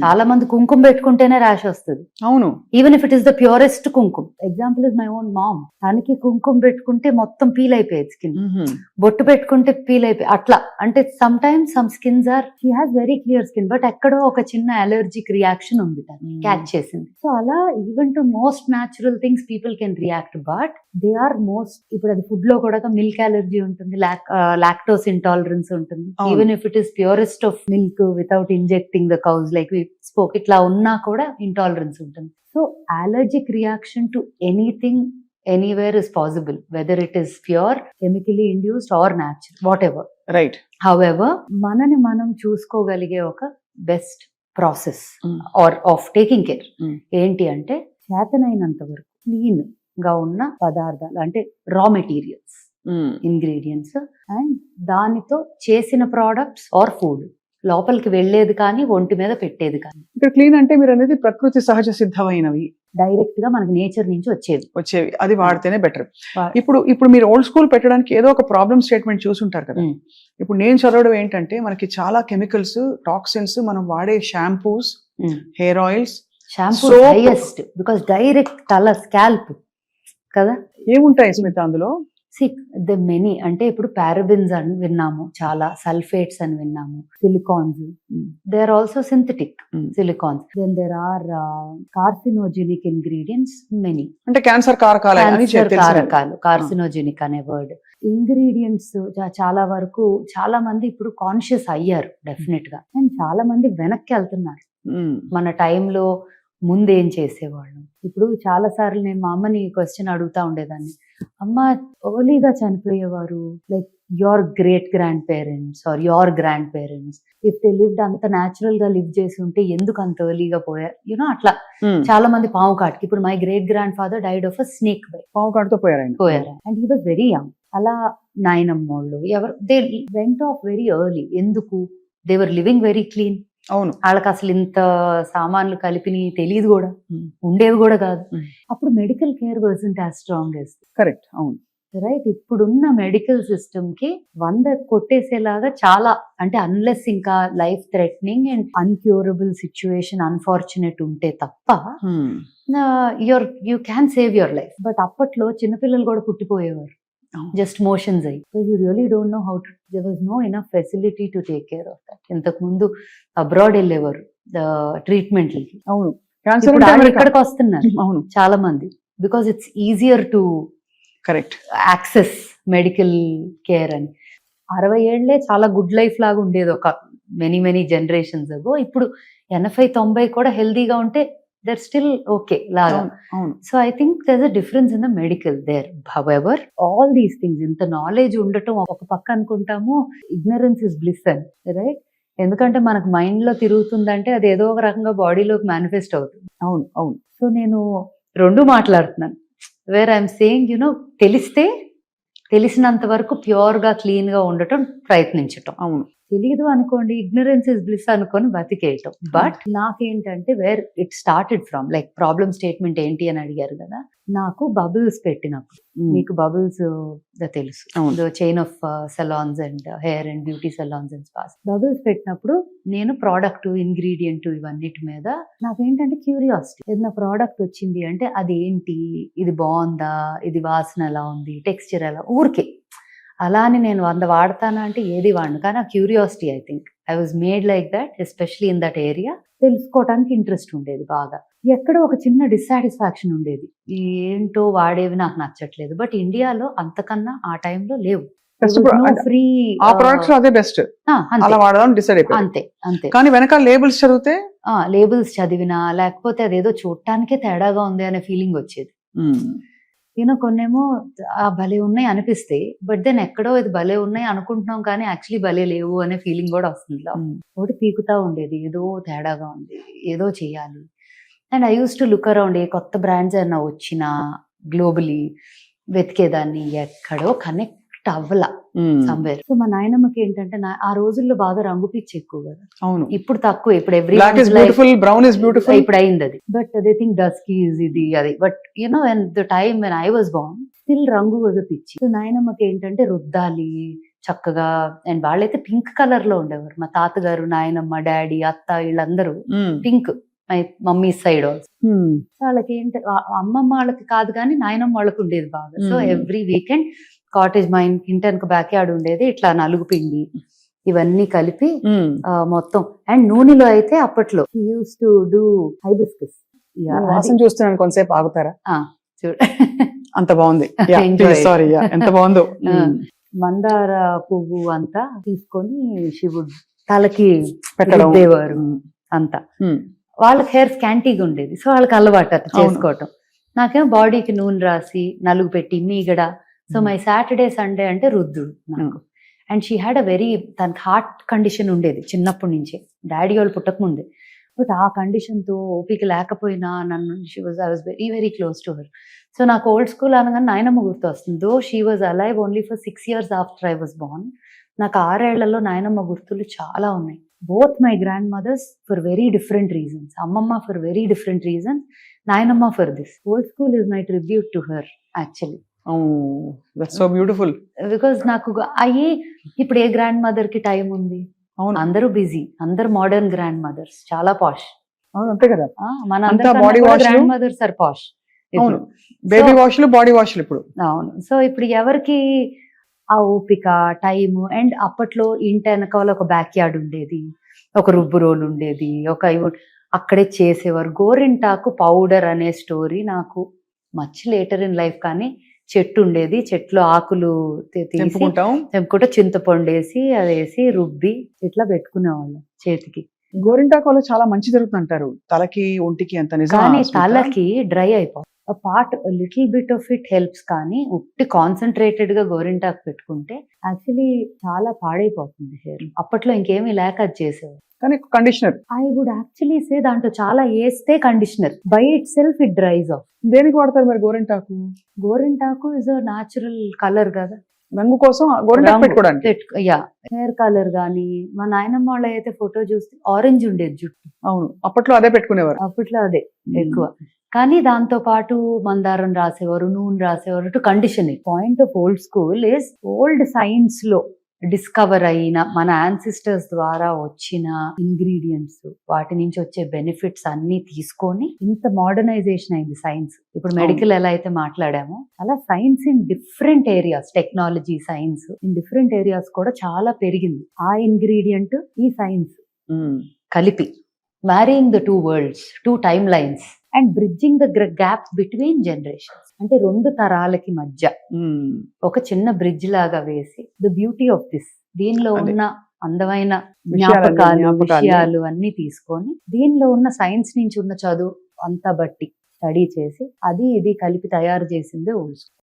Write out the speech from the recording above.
చాలా మంది కుంకుమ పెట్టుకుంటేనే ర్యాష్ వస్తుంది. అవును. Even if it is the purest kumkum. Example is my own mom. తనకి కుంకుమ పెట్టుకుంటే మొత్తం పీల్ అయిపోయేది స్కిన్. బొట్టు పెట్టుకుంటే పీల్ అయిపోయి అట్లా. అంటే sometimes some skins are she has very clear skin, but ఎక్కడో ఒక చిన్న అలర్జిక్ రియాక్షన్ ఉంది, క్యాచ్ చేసింది. సో అలా even to most natural things people can react, but they are most. ఇప్పుడు అది ఫుడ్ లో కూడా మిల్క్ అలర్జీ ఉంటుంది, లాక్టోస్ ఇంటాలరెన్స్ ఉంటుంది. Even if it is purest of milk without injecting the cows like we spoke, ఇట్లా ఉన్నా కూడా intolerance ఉంటుంది. So allergic reaction to anything anywhere is possible, whether it is pure, chemically induced or natural, whatever. Right. However, manani manam చూసుకోగలిగే ఒక best process or of taking care ఏంటి అంటే, చేతనైనంత వరకు క్లీన్ గా ఉన్న పదార్థాలు, అంటే రా మెటీరియల్స్, ఇంగ్రీడియంట్స్ అండ్ దానితో చేసిన ప్రోడక్ట్స్ ఆర్ ఫుడ్ లోపలికి వెళ్ళేది కానీ ఒంటి మీద పెట్టేది కానీ. ఇక్కడ క్లీన్ అంటే మీరు అనేది ప్రకృతి సహజ సిద్ధమైనవి, డైరెక్ట్ గా మనకి నేచర్ నుంచి వచ్చేవి, అది వాడితేనే బెటర్. ఇప్పుడు మీరు ఓల్డ్ స్కూల్ పెట్టడానికి ఏదో ఒక ప్రాబ్లమ్ స్టేట్మెంట్ చూసుంటారు కదా. ఇప్పుడు నేను చదవడం ఏంటంటే, మనకి చాలా కెమికల్స్, టాక్సిన్స్, మనం వాడే shampoos, hair oils, shampoo highest because direct తల స్కాల్ప్ కదా. ఏముంటాయి స్మిత అందులో? ద మెనీ, అంటే ఇప్పుడు పారాబిన్స్ అని విన్నాము, చాలా సల్ఫేట్స్ అని విన్నాము, silicones, they are also synthetic silicones, then there are carcinogenic ingredients many. అంటే క్యాన్సర్ కారకాలు, కార్సినోజెనిక్ అనే వర్డ్. ఇంగ్రీడియంట్స్ చాలా వరకు చాలా మంది ఇప్పుడు కాన్షియస్ అయ్యారు డెఫినెట్ గా, అండ్ చాలా మంది వెనక్కి వెళ్తున్నారు. మన టైంలో ముందేం చేసేవాళ్ళం. ఇప్పుడు చాలా సార్లు నేను మా అమ్మని క్వశ్చన్ అడుగుతా ఉండేదాన్ని, అమ్మ ఎర్లీగా చనిపోయేవారు, like your great grandparents or your grandparents, if they lived అంత న్యాచురల్ గా లివ్ చేసి ఉంటే ఎందుకు అంత ఎర్లీగా పోయారు, యూనో అట్లా. చాలా మంది పాము కాటుకి, ఇప్పుడు my great grandfather died of a snake bite, పాము కాటుతో పోయారు and he was very young. అలా నాయనమ్మోళ్ళు ఎవరు they went off very early. ఎందుకు? They were living very clean. అవును. వాళ్ళకి అసలు ఇంత సామాన్లు కలిపి తెలియదు కూడా, ఉండేవి కూడా కాదు. అప్పుడు medical care wasn't as strong as. Correct. అవును. రైట్. ఇప్పుడున్న మెడికల్ సిస్టమ్ కి 100 కొట్టేసేలాగా చాలా, అంటే అన్లెస్ ఇంకా life threatening and incurable situation unfortunate ఉంటే తప్ప you can save your life. But అప్పట్లో చిన్నపిల్లలు కూడా పుట్టిపోయేవారు జస్ట్ మోషన్స్ అయ్యి. You really don't know how to, there was no enough facility to take care of that. ఇంతకు ముందు అబ్రాడ్ వెళ్ళేవారు ట్రీట్మెంట్లకి. అవును. ఇక్కడికి వస్తున్నారు అవును చాలా మంది, because it's easier to correct access medical care అని. 60 ఏళ్లే చాలా గుడ్ లైఫ్ లాగా ఉండేది ఒక మెనీ జనరేషన్స్ అగో. ఇప్పుడు 80-90 కూడా హెల్దీగా ఉంటే they're still okay laga. So I think there's a difference in the medical there. However, all these things, ఇంత నాలెడ్జ్ ఉండటం ఒక పక్క అనుకుంటాము, ignorance is bliss అని, రైట్? ఎందుకంటే మనకు మైండ్ లో తిరుగుతుందంటే అది ఏదో ఒక రకంగా బాడీలోకి మేనిఫెస్ట్ అవుతుంది. అవును అవును. సో నేను రెండు మాట్లాడుతున్నాను, వేర్ ఐఎమ్ సేయింగ్ యునో, తెలిసినంత వరకు ప్యూర్ గా క్లీన్ గా ఉండటం ప్రయత్నించటం. అవును. తెలీదు అనుకోండి, ఇగ్నరెన్స్ ఇస్ బ్లిస్ అనుకొని బతికేయటం. బట్ నాకేంటంటే where it started from, like problem statement ఏంటి అని అడిగారు కదా. నాకు బబుల్స్ పెట్టినప్పుడు, మీకు బబుల్స్ తెలుసు, chain of salons and hair and beauty salons and spas. Bubbles పెట్టినప్పుడు నేను ప్రోడక్ట్, ఇంగ్రీడియంట్ ఇవన్నిటి మీద నాకేంటంటే క్యూరియాసిటీ. ఏదైనా ప్రోడక్ట్ వచ్చింది అంటే అది ఏంటి, ఇది బాగుందా, ఇది వాసన ఎలా ఉంది, టెక్స్చర్ ఎలా, ఊరికే అలా అని నేను 100 వాడతానా అంటే ఏది వాడను. కానీ ఆ curiosity, I think I was made like that, especially in that area. తెలుసుకోవడానికి ఇంట్రెస్ట్ ఉండేది బాగా. ఎక్కడో ఒక చిన్న డిస్సాటిస్ఫాక్షన్ ఉండేది, ఏంటో వాడేవి నాకు నచ్చట్లేదు. బట్ ఇండియాలో అంతకన్నా ఆ టైంలో లేవు. ఫ్రీ అదే బెస్ట్, అంతే అంతే. కానీ వెనకాల లేబుల్స్ చదివితే, లేబుల్స్ చదివినా లేకపోతే అదేదో చూడటానికే తేడాగా ఉంది అనే ఫీలింగ్ వచ్చేది. కొన్నేమో భలే ఉన్నాయి అనిపిస్తాయి, బట్ దెన్ ఎక్కడో ఇది భలే ఉన్నాయి అనుకుంటున్నాం కానీ యాక్చువల్లీ భలే లేవు అనే ఫీలింగ్ కూడా వస్తుంది. ఒకటి పీకుతా ఉండేది, ఏదో తేడాగా ఉంది, ఏదో చేయాలి. And I use to look around, ఏ కొత్త బ్రాండ్స్ ఏమన్నా వచ్చినా గ్లోబలీ వెతికేదాన్ని, ఎక్కడో కనెక్ట్ అవ్వలా సమ్వేర్. సో మా నాయనమ్మకి ఏంటంటే, ఆ రోజుల్లో బాగా రంగు పిచ్చి ఎక్కువ కదా. అవును. ఇప్పుడు తక్కువ, ఇప్పుడు ఇప్పుడు అయింది అది. But they think dusky is ఇది అది. But you know when the time when I was Born, still రంగు వాజ్ పిచ్చి. సో నాయనమ్మకి ఏంటంటే రుద్దాలి, చక్కగా. అండ్ వాళ్ళైతే పింక్ కలర్ లో ఉండేవారు. మా తాతగారు, నాయనమ్మ, డాడీ, అత్త వీళ్ళందరూ pink. My mummy side also. వాళ్ళకి ఏంటి అమ్మమ్మ వాళ్ళకి కాదు కానీ నాయనమ్మ వాళ్ళకి ఉండేది బాగా. సో ఎవ్రీ వీకెండ్ కాటేజ్, మా ఇంటి వెనక బ్యాక్ యార్డ్ ఉండేది, ఇట్లా నలుగు పిండి ఇవన్నీ కలిపి మొత్తం. అండ్ నూనెలో అయితే అప్పట్లో యూస్ టు డూ హైబిస్కస్. వాసన చూస్తున్నాను, కొంతసేపు ఆగుతారా? చూడ అంత బాగుంది. Enjoy. సారీ, ఎంత బాగుందో. మందార పువ్వు అంతా తీసుకొని శివుడు తలకి పెట్టడం. రుద్దేవారు అంతా. వాళ్ళకి హెయిర్ స్కాంటీగా ఉండేది, సో వాళ్ళకి అలవాటు అట్లా చేసుకోవటం. నాకేమో బాడీకి నూనె రాసి నలుగు పెట్టి మీగడ. సో మై సాటర్డే సండే అంటే రుద్దుడు నాకు. And she had a very, తనకి హార్ట్ కండిషన్ ఉండేది చిన్నప్పటి నుంచే, డాడీ వాళ్ళు పుట్టక ముందే. బట్ ఆ కండిషన్తో ఓపిక లేకపోయినా నన్ను I was very very close to her. So నాకు ఓల్డ్ స్కూల్ అనగానే నాయనమ్మ గుర్తు వస్తుంది. Though she was alive only for 6 years after I was born. నాకు 6 ఏళ్లలో నాయనమ్మ గుర్తులు చాలా ఉన్నాయి. Both my grandmothers for very different reasons. అమ్మమ్మ ఫర్ వెరీ డిఫరెంట్ రీజన్స్, నాయనమ్మ for this. Old school is my tribute to her actually. So beautiful. Because నాకు అయ్యి ఇప్పుడు ఏ గ్రాండ్ మదర్ కి టైం ఉంది? అందరూ బిజీ, అందరు మోడర్న్ గ్రాండ్ మదర్స్, చాలా పాష్. అంతే కదా, మన body wash, grandmothers are posh. Baby వాష్లు, బాడీ వాష్లు ఇప్పుడు. అవును. సో ఇప్పుడు ఎవరికి ఆ ఓపిక, టైము? అండ్ అప్పట్లో ఇంటి వెనకాల ఒక బ్యాక్ యార్డ్ ఉండేది, ఒక రుబ్బు రోల్ ఉండేది, అక్కడే చేసేవారు. గోరింటాకు పౌడర్ అనే స్టోరీ నాకు మచ్ లేటర్ ఇన్ లైఫ్. కానీ చెట్టు ఉండేది, చెట్లు ఆకులు తెంపుకుంటా చింతపండు వేసి అది వేసి రుబ్బి ఇట్లా పెట్టుకునేవాళ్ళం చేతికి. గోరింటాకు వల్ల చాలా మంచి జరుగుతుంది అంటారు, తలకి ఒంటికి. అంత నిజం? కానీ తలకి డ్రై అయిపోతుంది. Part little bit of it helps, కానీ ఉట్టి కాన్సన్ట్రేటెడ్ గా గోరింటాకు పెట్టుకుంటే యాక్చువల్లీ చాలా పాడైపోతుంది హెయిర్. అప్పట్లో ఇంకేమీ లేక అది చేసేవారు. కానీ conditioner, I would actually say దాంట్లో చాలా వేస్తే conditioner by itself it dries off. దేనికి వాడతారు మరి గోరింటాకు? గోరింటాకు ఇస్ అ న్యాచురల్ కలర్ కదా, రంగు కోసం గోరింటాకు పెట్టుకోవడానికి. యా, హెయిర్ కలర్ గానీ. మా నాయనమ్మ వాళ్ళ అయితే ఫోటో చూస్తే ఆరెంజ్ ఉండేది జుట్టు. అవును, అప్పట్లో అదే పెట్టుకునేవారు. అప్పట్లో అదే ఎక్కువ. కానీ దాంతో పాటు మందారం రాసేవారు, నూనె రాసేవారు to condition. Point of old school is old science లో డిస్కవర్ అయిన, మన యాన్సిస్టర్స్ ద్వారా వచ్చిన ఇంగ్రీడియంట్స్, వాటి నుంచి వచ్చే బెనిఫిట్స్ అన్ని తీసుకొని ఇంత మోడర్నైజేషన్ అయింది సైన్స్. ఇప్పుడు మెడికల్ ఎలా అయితే మాట్లాడామో, అలా science in different areas, technology science in different areas కూడా చాలా పెరిగింది. ఆ ఇంగ్రీడియంట్ ఈ సైన్స్ కలిపి marrying the 2 worlds, 2 timelines and bridging the gaps between generations. అంటే 2 తరాలకి మధ్య ఒక చిన్న బ్రిడ్జ్ లాగా వేసి, ద బ్యూటీ ఆఫ్ దిస్, దీనిలో ఉన్న అందమైన జ్ఞాపకాలు, విషయాలు అన్ని తీసుకొని, దీనిలో ఉన్న సైన్స్ నుంచి ఉన్న చదువు అంతా బట్టి స్టడీ చేసి, అది ఇది కలిపి తయారు చేసిందే ఓల్డ్ స్కూల్.